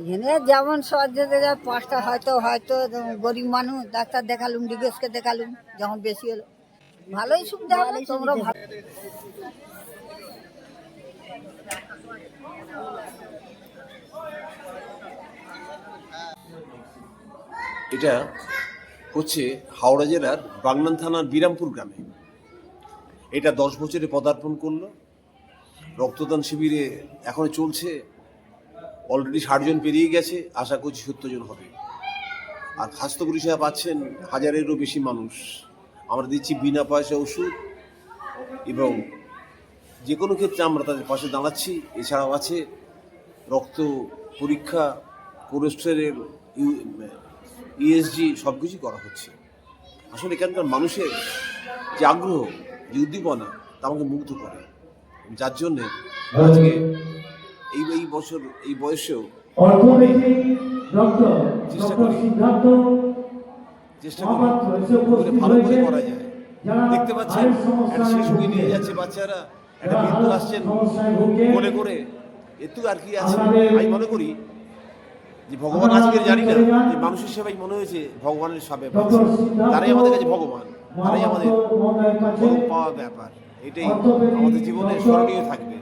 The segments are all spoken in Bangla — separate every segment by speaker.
Speaker 1: এখানে যেমন সহজে যায় 5টা হয়তো গরিব মানুষ ডাক্তার দেখালুম, ডিগোসকে দেখালুম, যখন বেশি হলো ভালোই সুবিধা হলো। তোমরা
Speaker 2: এটা হচ্ছে হাওড়া জেলার বাগনান থানার বিরামপুর গ্রামে। এটা 10 বছরে পদার্পণ করলো। রক্তদান শিবিরে এখনো চলছে, অলরেডি 60 জন পেরিয়ে গেছে, আশা করছি 70 জন হবে। আর স্বাস্থ্য পরিষেবা পাচ্ছেন 1000-এরও বেশি মানুষ। আমরা দিচ্ছি বিনা পয়সা ওষুধ এবং যে কোনো ক্ষেত্রে আমরা তাদের পাশে দাঁড়াচ্ছি। এছাড়াও আছে রক্ত পরীক্ষা, কোলেস্টেরল, ইএসজি সব কিছুই করা হচ্ছে। আসলে এখানকার মানুষের যে আগ্রহ, যে উদ্দীপনা, তা আমাকে মুগ্ধ করে, যার জন্যে আজকে এই বছর এই বয়সেও চেষ্টা করি ভালো করে করা যায়। দেখতে পাচ্ছেন একটা শিশুকে নিয়ে যাচ্ছে বাচ্চারা, একটা বৃদ্ধ আসছেন কোলে করে, এটুকু আর কি আছে। আমি মনে করি যে ভগবান আজকে জানি না, যে মানুষের সেবাই মনে হয়েছে ভগবানের সব ব্যাপার, তারাই আমাদের কাছে ভগবান, তারাই আমাদের পাওয়া ব্যাপার। এটাই আমাদের জীবনে স্মরণীয় থাকবে।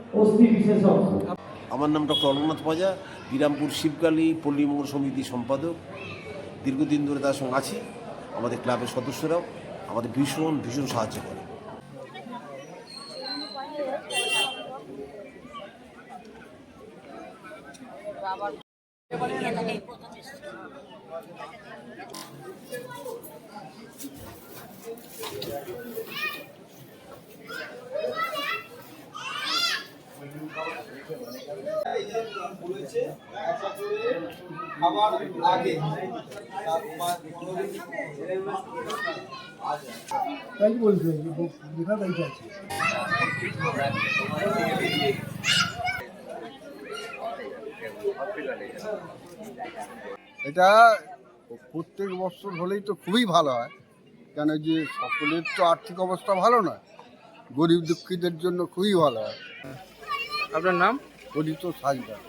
Speaker 2: আমার নাম ডক্টর অলোকনাথ পাজা, বিরামপুর শিবকালী পল্লী মঙ্গল সমিতির সম্পাদক। দীর্ঘদিন ধরে তার সঙ্গে আছি। আমাদের ক্লাবের সদস্যরাও আমাদের ভীষণ সাহায্য করে।
Speaker 3: খাবার আগে তাই বলছে লেখা তাই আছে। এটা প্রত্যেক বছর হলেই তো খুবই ভালো হয়, কেন যে সকলের তো আর্থিক অবস্থা ভালো নয়, গরিব দুঃখীদের জন্য খুবই ভালো হয়।
Speaker 4: আপনার নাম?
Speaker 3: পরিত সাজদার।